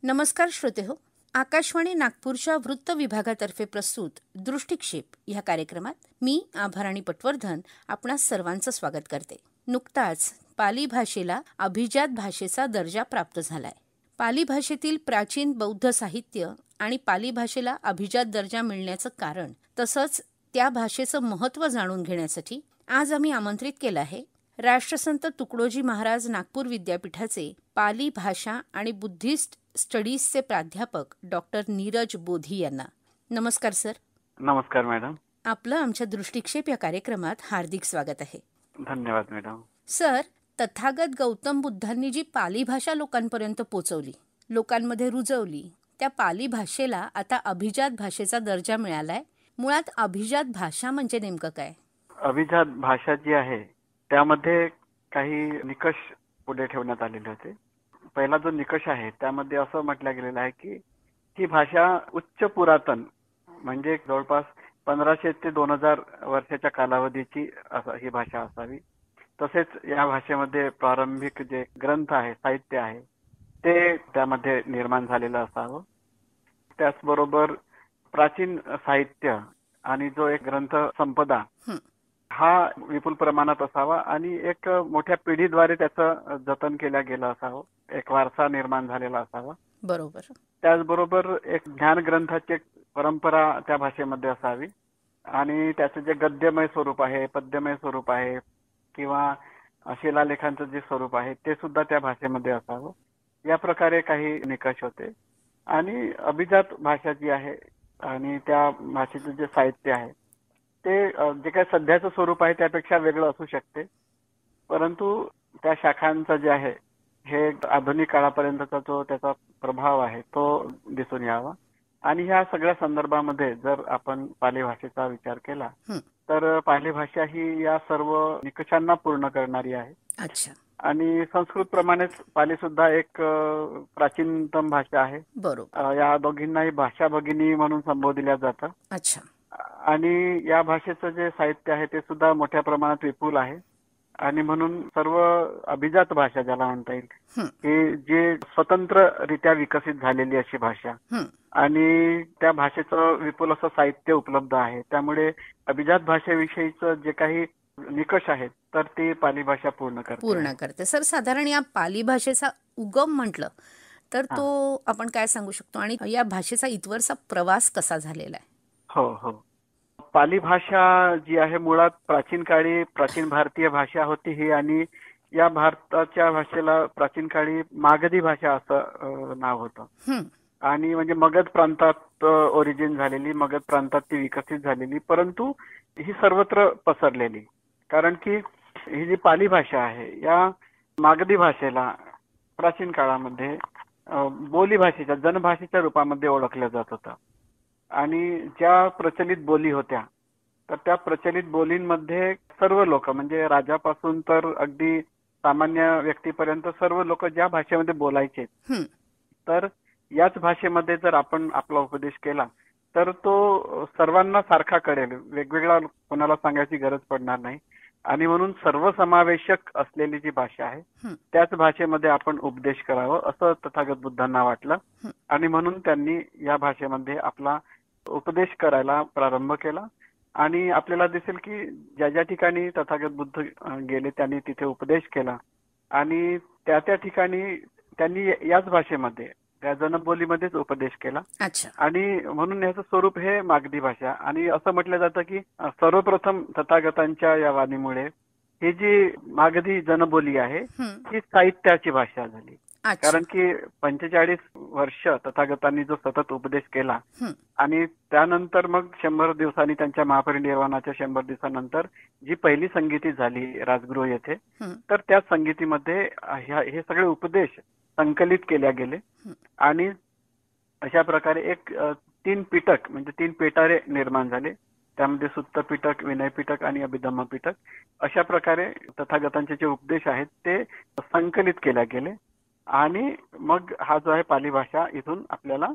नमस्कार श्रोतेहो, आकाशवाणी नागपूरच्या वृत्त विभागातर्फे प्रस्तुत दृष्टिक्षेप या कार्यक्रमात मी आभाराणी पटवर्धन आपणा सर्वांचं स्वागत करते. नुकताच पाली भाषेला अभिजात भाषेचा दर्जा प्राप्त झालाय. पाली भाषेतील प्राचीन बौद्ध साहित्य आणि पाली भाषेला अभिजात दर्जा मिळण्याचं कारण तसंच त्या भाषेचं महत्त्व जाणून घेण्यासाठी आज आम्ही आमंत्रित केलं आहे राष्ट्रसंत तुकडोजी महाराज नागपूर विद्यापीठाचे पाली भाषा आणि बुद्धिस्ट स्टडीजचे प्राध्यापक डॉक्टर नीरज बोधी यांना. नमस्कार सर. नमस्कार मॅडम. आपलं आमच्या दृष्टिक्षेप या कार्यक्रमात हार्दिक स्वागत आहे. धन्यवाद मॅडम. सर, तथागत गौतम बुद्धांनी जी पाली भाषा लोकांपर्यंत पोहोचवली, लोकांमध्ये रुजवली, त्या पाली भाषेला आता अभिजात भाषेचा दर्जा मिळालाय. मुळात अभिजात भाषा म्हणजे नेमकं काय? अभिजात भाषा जी आहे त्यामध्ये काही निकष पुढे ठेवण्यात आलेले होते. पहिला जो निकष आहे त्यामध्ये असं म्हटलं गेलेलं आहे की ही भाषा उच्च पुरातन म्हणजे जवळपास 1500 ते 2000 वर्षाच्या कालावधीची ही भाषा असावी. तसेच या भाषेमध्ये प्रारंभिक जे ग्रंथ आहे, साहित्य आहे ते त्यामध्ये निर्माण झालेलं असावं. त्याचबरोबर प्राचीन साहित्य आणि जो एक ग्रंथ संपदा हा विपुल प्रमाणात असावा आणि एक मोठ्या पिढीद्वारे त्याचं जतन केलं गेलं असावं, एक वारसा निर्माण झालेला असावा. बरोबर. त्याचबरोबर एक ज्ञान ग्रंथाची परंपरा त्या भाषेमध्ये असावी आणि त्याचं जे गद्यमय स्वरूप आहे, पद्यमय स्वरूप आहे किंवा शिलालेखांचं जे स्वरूप आहे ते सुद्धा त्या भाषेमध्ये असावं. या प्रकारे काही निकष होते. आणि अभिजात भाषा जी आहे आणि त्या भाषेचं जे साहित्य आहे ते जे काही सध्याचं स्वरूप आहे त्यापेक्षा वेगळं असू शकते, परंतु त्या शाखांचं जे आहे हे आधुनिक काळापर्यंतचा जो त्याचा प्रभाव आहे तो दिसून यावा. आणि ह्या सगळ्या संदर्भामध्ये जर आपण पाली भाषेचा विचार केला तर पाली भाषा ही या सर्व निकषांना पूर्ण करणारी आहे. अच्छा. आणि संस्कृत प्रमाणेच पाली सुद्धा एक प्राचीनतम भाषा आहे. बरोबर. या दोघींनाही भाषा भगिनी म्हणून संबोधल्या जातं. अच्छा. आणि या भाषेचं जे साहित्य आहे ते सुद्धा मोठ्या प्रमाणात विपुल आहे आणि म्हणून सर्व अभिजात भाषा ज्याला म्हणता येईल की जे स्वतंत्ररित्या विकसित झालेली अशी भाषा आणि त्या भाषेचं विपुल असं साहित्य उपलब्ध आहे. त्यामुळे अभिजात भाषेविषयीचं जे काही निकष आहेत तर ते पाली भाषा पूर्ण करते. सर, साधारण या पाली भाषेचा उगम म्हटलं तर तो आपण काय सांगू शकतो आणि या भाषेचा इथवरचा प्रवास कसा झालेला आहे? हो. पाली भाषा जी आहे मुळात प्राचीन काळी प्राचीन भारतीय भाषा होती ही आणि या भारताच्या भाषेला प्राचीन काळी मागधी भाषा असं नाव होतं. आणि म्हणजे मगध प्रांतात ओरिजिन झालेली, मगध प्रांतात ती विकसित झालेली, परंतु ही सर्वत्र पसरलेली. कारण की ही जी पाली भाषा आहे या मागधी भाषेला प्राचीन काळामध्ये बोली भाषेच्या जनभाषेच्या रूपामध्ये ओळखलं जात होतं. आणि ज्या प्रचलित बोली होत्या तर त्या प्रचलित बोलींमध्ये सर्व लोक म्हणजे राजापासून तर अगदी सामान्य व्यक्तीपर्यंत सर्व लोक ज्या भाषेमध्ये बोलायचे तर याच भाषेमध्ये जर आपण आपला उपदेश केला तर तो सर्वांना सारखा कळेल, वेगवेगळा कोणाला सांगायची गरज पडणार नाही. आणि म्हणून सर्वसमावेशक असलेली जी भाषा आहे त्याच भाषेमध्ये आपण उपदेश करावं असं तथागत बुद्धांना वाटलं आणि म्हणून त्यांनी या भाषेमध्ये आपला उपदेश करायला प्रारंभ केला. आणि आपल्याला दिसेल की ज्या ज्या ठिकाणी तथागत बुद्ध गेले त्यांनी तिथे उपदेश केला आणि त्या त्या ठिकाणी त्यांनी याच भाषेमध्ये त्या जनबोलीमध्येच उपदेश केला. आणि म्हणून याचं स्वरूप हे मागधी भाषा. आणि असं म्हटलं जातं की सर्वप्रथम तथागतांच्या या वाणीमुळे ही जी मागधी जनबोली आहे ही साहित्याची भाषा झाली. कारण की 45 वर्ष तथागतांनी जो सतत उपदेश केला आणि त्यानंतर मग 100 दिवसांनी त्यांच्या महापरिनिर्वाणाच्या 100 दिवसानंतर जी पहिली संगीती झाली राजगृह येथे तर त्या संगीतीमध्ये हे सगळे उपदेश संकलित केल्या गेले आणि अशा प्रकारे एक 3 पिटक म्हणजे 3 पेटारे निर्माण झाले. त्यामध्ये सुत्त पिटक, विनय पिटक आणि अभिधम्म पिटक अशा प्रकारे तथागतांचे जे उपदेश आहेत ते संकलित केल्या गेले आणि मग हा जो आहे पाली भाषा इथून आपल्याला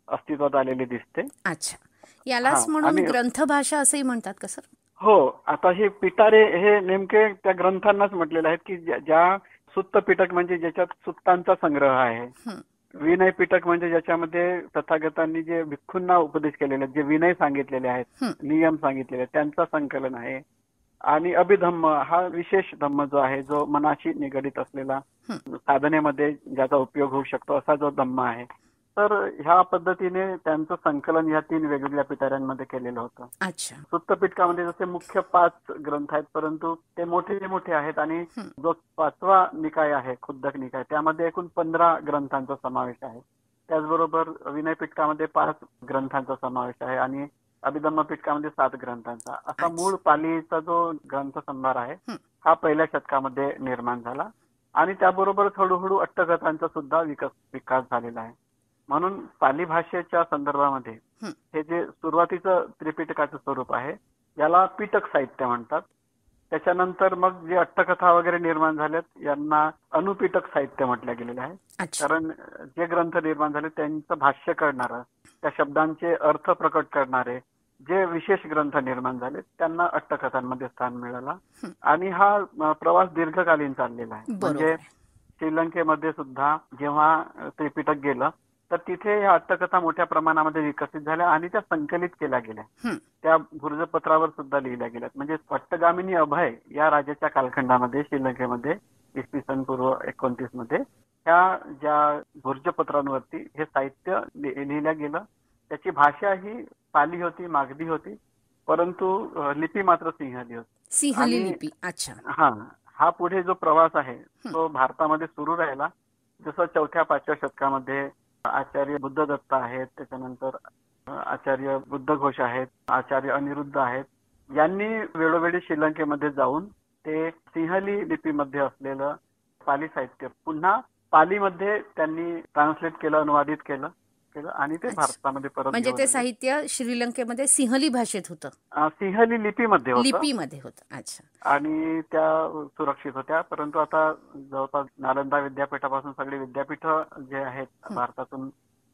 अस्तित्वात आलेली दिसते. अच्छा, यालाच म्हणून ग्रंथभाषा असंही म्हणतात का सर? हो, आता हे पिटारे हे नेमके त्या ग्रंथांनाच म्हटलेले आहेत की ज्या सुत्त पिटक म्हणजे ज्याच्यात सुत्तांचा संग्रह आहे. हं, विनय पिटक म्हणजे ज्याच्यामध्ये तथागतांनी जे भिक्खूंना उपदेश केलेले आहेत, जे विनय सांगितलेले आहेत, हं. नियम सांगितलेले आहेत, त्यांचं संकलन आहे. आणि अभिधम्म हा विशेष धम्म जो आहे, जो मनाशी निगडित असलेला हं. साधनेमध्ये ज्याचा उपयोग होऊ शकतो असा जो धम्म आहे. तर ह्या पद्धतीने त्यांचं संकलन ह्या 3 वेगवेगळ्या पिटाऱ्यांमध्ये केलेलं होतं. अच्छा. सुत्तपिटकामध्ये जसे मुख्य 5 ग्रंथ आहेत, परंतु ते मोठे मोठे आहेत आणि हं. जो 5वा निकाय आहे, खुद्दक निकाय, त्यामध्ये एकूण 15 ग्रंथांचा समावेश आहे. त्याचबरोबर विनय पिटकामध्ये 5 ग्रंथांचा समावेश आहे आणि अभिधम्म पिटकामध्ये 7 ग्रंथांचा. असा मूळ अच्छा. पालीचा जो ग्रंथसंभार आहे हं. हा पहिल्या शतकामध्ये निर्माण झाला आणि त्याबरोबरच हळूहळू अट्टकथांचा सुद्धा विकास झालेला आहे. म्हणून पाली भाषेच्या संदर्भामध्ये हं. हे जे सुरुवातीचं त्रिपिटकाचं स्वरूप आहे याला पिटक साहित्य म्हणतात. त्याच्यानंतर मग जे अट्टकथा वगैरे निर्माण झाल्यात यांना अनुपिटक साहित्य म्हटलं गेलेलं आहे. अच्छा. कारण जे ग्रंथ निर्माण झाले त्यांचं भाष्य करणारं, त्या शब्दांचे अर्थ प्रकट करणारे जे विशेष ग्रंथ निर्माण झाले त्यांना अट्टकथांमध्ये स्थान मिळालं. हं. आणि हा प्रवास दीर्घकालीन चाललेला आहे. बरोबर म्हणजे आहे. श्रीलंकेमध्ये सुद्धा जेव्हा त्रिपिटक गेलं तर तिथे ह्या अट्टकथा मोठ्या प्रमाणामध्ये विकसित झाल्या आणि त्या संकलित केल्या गेल्या. हं. त्या भुर्जपत्रावर सुद्धा लिहिल्या गेल्यात. म्हणजे पट्टगामिनी अभय या राजाच्या कालखंडामध्ये श्रीलंकेमध्ये इसवी सन पूर्व 29 मध्ये ह्या ज्या भुर्जपत्रांवरती हे साहित्य लिहिलं गेलं. त्याची भाषा ही पाली होती, मागधी होती, परंतु लिपी मात्र सिंहली होती. सिंहली आणि लिपी. अच्छा. हा पुढे जो प्रवास आहे तो भारतामध्ये सुरू राहिला. जसं 4-5व्या शतकामध्ये आचार्य बुद्धदत्त आहेत, त्याच्यानंतर आचार्य बुद्धघोष आहेत, आचार्य अनिरुद्ध आहेत. यांनी वेळोवेळी श्रीलंकेमध्ये जाऊन ते सिंहली लिपीमध्ये असलेलं पाली साहित्य पुन्हा पालीमध्ये त्यांनी ट्रान्सलेट केलं, अनुवादित केलं आणि ते अच्छा. भारतामध्ये परत म्हणजे घेऊन ते आले. साहित्य श्रीलंकेमध्ये सिंहली भाषेत होतं, सिंहली लिपीमध्ये होतं लिपीमध्ये होतं. अच्छा. आणि त्या सुरक्षित होत्या. परंतु आता जवळपास नालंदा विद्यापीठापासून सगळी विद्यापीठं जे आहेत भारतातून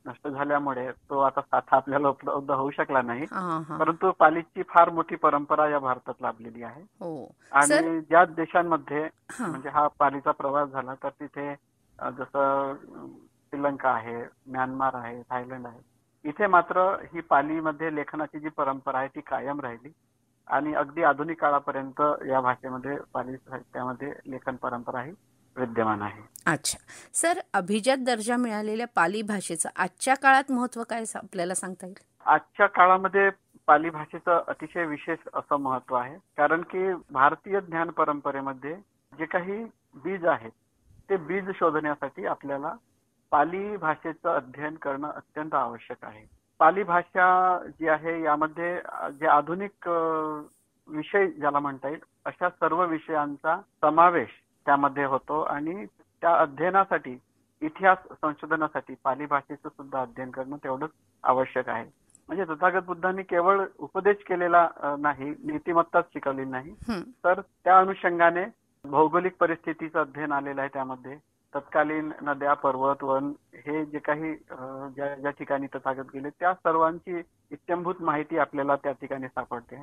नष्ट झाल्यामुळे तो आता साठा आपल्याला उपलब्ध होऊ शकला नाही. हां हां. परंतु पालीची फार मोठी परंपरा या भारतात लाभलेली आहे. हो सर. आणि ज्या देशांमध्ये हां. म्हणजे हा पालीचा प्रवास झाला तर तिथे जसं श्रीलंका आहे, म्यानमार आहे, थायलंड आहे, इथे मात्र ही पालीमध्ये लेखनाची जी परंपरा आहे ती कायम राहिली आणि अगदी आधुनिक काळापर्यंत या भाषेमध्ये पाली साहित्यामध्ये लेखन परंपरा ही विद्यमान आहे. अच्छा. सर, अभिजात दर्जा मिळालेल्या पाली भाषेचं आजच्या काळात महत्त्व काय आपल्याला सांगता येईल? आजच्या काळामध्ये पाली भाषेचं अतिशय विशेष असं महत्व आहे. कारण की भारतीय ज्ञान परंपरेमध्ये जे काही बीज आहेत ते बीज शोधण्यासाठी आपल्याला पाली भाषेचं अध्ययन करणं अत्यंत आवश्यक आहे. पाली भाषा जी आहे यामध्ये जे आधुनिक विषय ज्याला म्हणता येईल अशा सर्व विषयांचा समावेश त्यामध्ये होतो आणि त्या अध्ययनासाठी, इतिहास संशोधनासाठी पाली भाषेचं सुद्धा अध्ययन करणं तेवढंच आवश्यक आहे. म्हणजे तथागत बुद्धांनी केवळ उपदेश केलेला नाही, नीतिमत्ताच शिकवली नाही, तर त्या अनुषंगाने भौगोलिक परिस्थितीचं अध्ययन आलेलं आहे. त्यामध्ये तत्कालीन नद्या, पर्वत, वन हे जे काही ज्या ठिकाणी तथागत गेले त्या सर्वांची इत्यंभूत माहिती आपल्याला त्या ठिकाणी सापडते.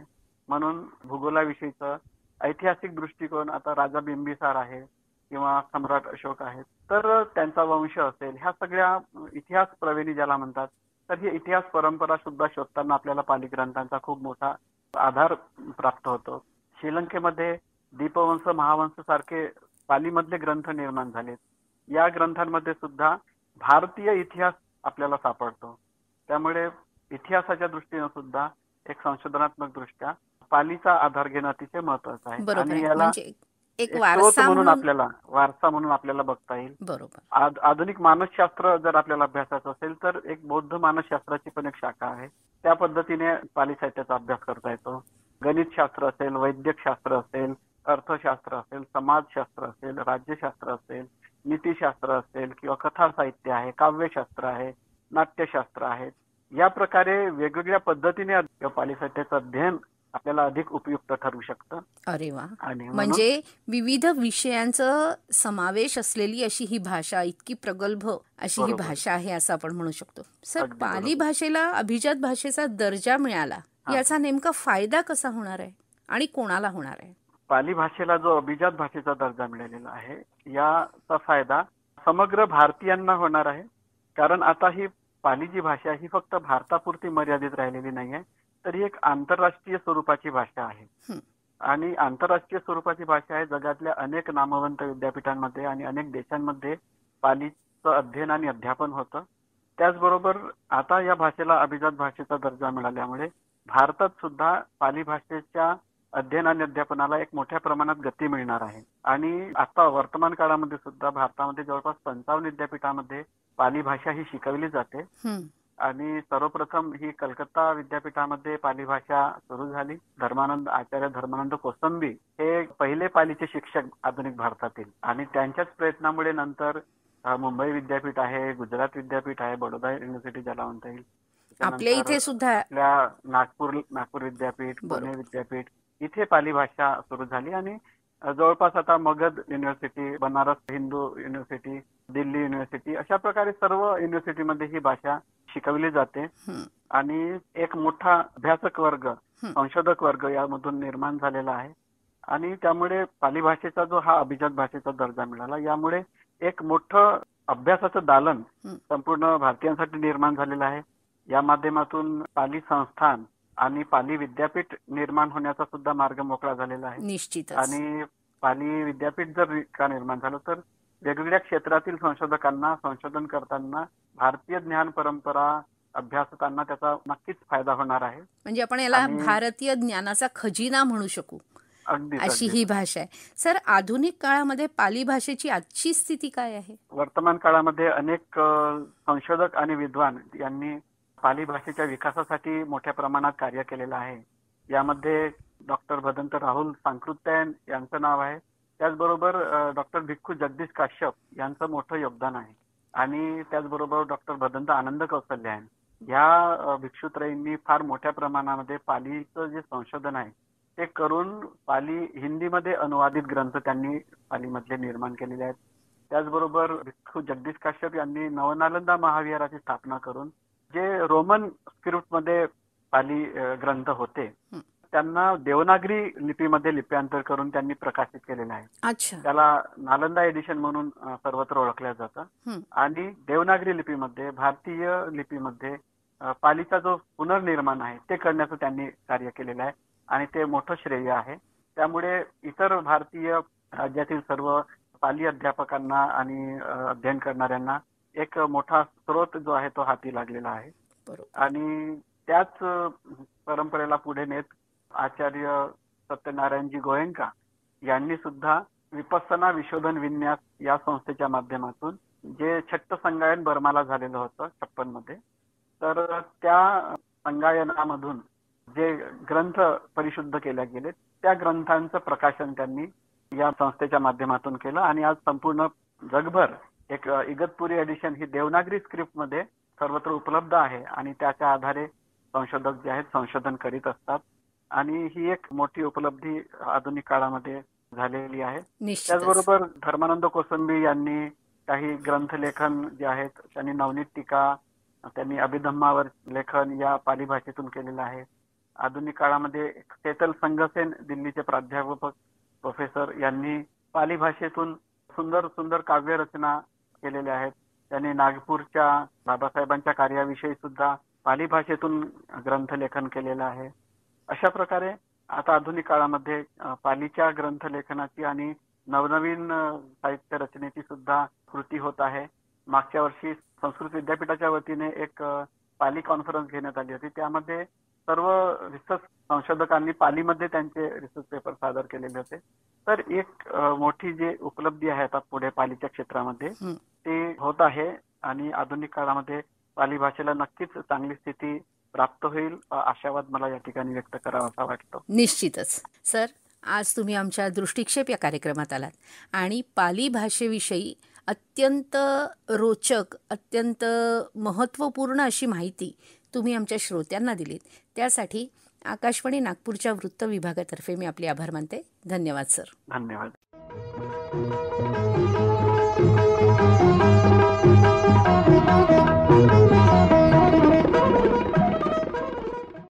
म्हणून भूगोलाविषयीचं ऐतिहासिक दृष्टिकोन, आता राजा बिंबिसार आहे किंवा सम्राट अशोक आहेत, तर त्यांचा वंश असेल, ह्या सगळ्या इतिहास प्रवेणी ज्याला म्हणतात, तर ही इतिहास परंपरा सुद्धा शोधताना आपल्याला पाली ग्रंथांचा खूप मोठा आधार प्राप्त होतो. श्रीलंकेमध्ये दीपवंश, महावंश सारखे पालीमधले ग्रंथ निर्माण झालेत. या ग्रंथांमध्ये सुद्धा भारतीय इतिहास आपल्याला सापडतो. त्यामुळे इतिहासाच्या दृष्टीने सुद्धा एक संशोधनात्मक दृष्ट्या पालीचा आधार घेणं अतिशय महत्वाचं आहे. आणि याला म्हणजे एक स्रोत वारसा म्हणून आपल्याला बघता येईल. बरोबर. आधुनिक मानसशास्त्र जर आपल्याला अभ्यासाचं असेल तर एक बौद्ध मानसशास्त्राची पण एक शाखा आहे. त्या पद्धतीने पाली साहित्याचा अभ्यास करता येतो. गणितशास्त्र असेल, वैद्यकशास्त्र असेल, अर्थशास्त्र असेल, समाजशास्त्र असेल, राज्यशास्त्र असेल, नीतिशास्त्र असेल किंवा कथा साहित्य आहे, काव्यशास्त्र आहे, नाट्यशास्त्र आहे. या प्रकारे वेगवेगळ्या पद्धतीने पाली साहित्याचं अध्ययन आपल्याला अधिक उपयुक्त ठरू शकतं. अरे वा. आणि म्हणजे विविध विषयांचा समावेश असलेली अशी ही भाषा, इतकी प्रगल्भ अशी ही भाषा आहे असं आपण म्हणू शकतो. सर, पाली भाषेला अभिजात भाषेचा दर्जा मिळाला, याचा नेमका फायदा कसा होणार आहे? आणि कोणाला होणार आहे? पाली भाषेला जो अभिजात भाषेचा दर्जा मिळालेला आहे याचा फायदा समग्र भारतीयांना होणार आहे. कारण आता ही पाली जी भाषा ही फक्त भारतापुरती मर्यादित राहिलेली नाही आहे, तर ही एक आंतरराष्ट्रीय स्वरूपाची भाषा आहे. हं. आणि आंतरराष्ट्रीय स्वरूपाची भाषा आहे. जगातल्या अनेक नामवंत विद्यापीठांमध्ये आणि अनेक देशांमध्ये पालीचं अध्ययन आणि अध्यापन होतं. त्याचबरोबर आता या भाषेला अभिजात भाषेचा दर्जा मिळाल्यामुळे भारतात सुद्धा पाली भाषेच्या अध्ययन आणि अध्यापनाला एक मोठ्या प्रमाणात गती मिळणार आहे. आणि आता वर्तमान काळामध्ये सुद्धा भारतामध्ये जवळपास 55 विद्यापीठामध्ये पाली भाषा ही शिकवली जाते. हं. आणि सर्वप्रथम ही कलकत्ता विद्यापीठामध्ये पाली भाषा सुरू झाली. आचार्य धर्मानंद कोसंबी हे पहिले पालीचे शिक्षक आधुनिक भारतातील, आणि त्यांच्याच प्रयत्नामुळे नंतर मुंबई विद्यापीठ आहे, गुजरात विद्यापीठ आहे, बडोदा युनिव्हर्सिटी ज्याला म्हणता येईल, आपल्या इथे सुद्धा आपल्या नागपूर विद्यापीठ, पुणे विद्यापीठ इथे पाली भाषा सुरू झाली. आणि जवळपास आता Magadh university, Banaras Hindu university, Delhi university अशा प्रकारे सर्व युनिव्हर्सिटीमध्ये ही भाषा शिकवली जाते. आणि एक मोठा अभ्यासक वर्ग, संशोधक वर्ग यामधून निर्माण झालेला आहे. आणि त्यामुळे पाली भाषेचा जो हा अभिजात भाषेचा दर्जा मिळाला, यामुळे एक मोठं अभ्यासाचं दालन संपूर्ण भारतीयांसाठी निर्माण झालेलं आहे. या माध्यमातून पाली संस्थान आणि पाली विद्यापीठ निर्माण होण्याचा सुद्धा मार्ग मोकळा झालेला आहे. निश्चितच. आणि पाली विद्यापीठ जर का निर्माण झालं तर वेगवेगळ्या क्षेत्रातील संशोधकांना, संशोधन करताना भारतीय ज्ञान परंपरा अभ्यासकांना त्याचा नक्कीच फायदा होणार आहे. म्हणजे आपण याला भारतीय ज्ञानाचा खजिना म्हणू शकू, अशी ही भाषा आहे. सर, आधुनिक काळामध्ये पाली भाषेची आजची स्थिती काय आहे? वर्तमान काळामध्ये अनेक संशोधक आणि विद्वान यांनी पाली भाषेच्या विकासासाठी मोठ्या प्रमाणात कार्य केलेलं आहे. यामध्ये डॉक्टर भदंत राहुल सांकृत्यायन यांचं नाव आहे. त्याचबरोबर डॉक्टर भिक्खू जगदीश काश्यप यांचं मोठं योगदान आहे. आणि त्याचबरोबर डॉक्टर भदंत आनंद कौशल्यायन या भिक्षुत्रयींनी फार मोठ्या प्रमाणामध्ये पालीचं जे संशोधन आहे ते करून पाली हिंदीमध्ये अनुवादित ग्रंथ त्यांनी पालीमधले निर्माण केलेले आहेत. त्याचबरोबर भिक्खू जगदीश काश्यप यांनी नवनालंदा महाविहाराची स्थापना करून जे रोमन स्क्रिप्टमध्ये पाली ग्रंथ होते त्यांना देवनागरी लिपीमध्ये लिप्यांतर करून त्यांनी प्रकाशित केलेलं आहे. अच्छा. त्याला नालंदा एडिशन म्हणून सर्वत्र ओळखलं जातं. आणि देवनागरी लिपीमध्ये, भारतीय लिपीमध्ये पालीचा जो पुनर्निर्माण आहे ते करण्याचं त्यांनी कार्य केलेलं आहे आणि ते मोठं श्रेय आहे. त्यामुळे इतर भारतीय राज्यातील सर्व पाली अध्यापकांना आणि अध्ययन करणाऱ्यांना एक मोठा स्रोत जो आहे तो हाती लागलेला आहे. आणि त्याच परंपरेला पुढे नेत आचार्य सत्यनारायणजी गोयंका यांनी सुद्धा विपස්සना विशोधन विन्यास या संस्थेच्या माध्यमातून जे छट्ट संगायन बर्माला झालेलं होतं 56 मध्ये, तर त्या संगायनामधून जे ग्रंथ परिशुद्ध केले गेले त्या ग्रंथांचं प्रकाशन त्यांनी या संस्थेच्या माध्यमातून केलं. आणि आज संपूर्ण जगभर एक इगतपुरी एडिशन ही देवनागरी स्क्रिप्ट मध्ये सर्वत्र उपलब्ध आहे आणि त्याच्या आधारे संशोधक जे आहेत संशोधन करीत असतात. आणि ही एक मोठी उपलब्धी आधुनिक काळामध्ये झालेली आहे. त्याचबरोबर धर्मानंद कोसंबी यांनी काही ग्रंथलेखन जे आहेत त्यांनी नवनीत टीका, त्यांनी अभिधम्मावर लेखन या पाली भाषेतून केलेलं आहे. आधुनिक काळामध्ये सेतल संगसेन दिल्लीचे प्राध्यापक प्रोफेसर यांनी पाली भाषेतून सुंदर सुंदर काव्य रचना केलेल्या आहेत. त्यांनी नागपूरच्या बाबासाहेबांच्या कार्याविषयी सुद्धा पाली भाषेतून ग्रंथलेखन केलेलं आहे. अशा प्रकारे आता आधुनिक काळामध्ये पालीच्या ग्रंथलेखनाची आणि नवनवीन साहित्य रचनेची सुद्धा कृती होत आहे. मागच्या वर्षी संस्कृत विद्यापीठाच्या वतीने एक पाली कॉन्फरन्स घेण्यात आली होती. त्यामध्ये सर्व रिसर्च संशोधकांनी पालीमध्ये त्यांचे रिसर्च पेपर सादर केलेले होते. तर एक मोठी जी उपलब्धी आहे आता पुढे पालीच्या क्षेत्रामध्ये ती होत आहे आणि आधुनिक काळामध्ये पाली भाषेला नक्कीच चांगली स्थिती प्राप्त होईल, आशावाद मला या ठिकाणी व्यक्त करावा असा वाटतो. निश्चितच. सर, आज तुम्ही आमच्या दृष्टिक्षेप या कार्यक्रमात आलात आणि पाली भाषेविषयी अत्यंत रोचक, अत्यंत महत्त्वपूर्ण अशी माहिती तुम्ही आमच्या श्रोत्यांना दिलीत. त्यासाठी आकाशवाणी नागपूरच्या वृत्त विभागातर्फे मी आपले आभार मानते. धन्यवाद सर. धन्यवाद.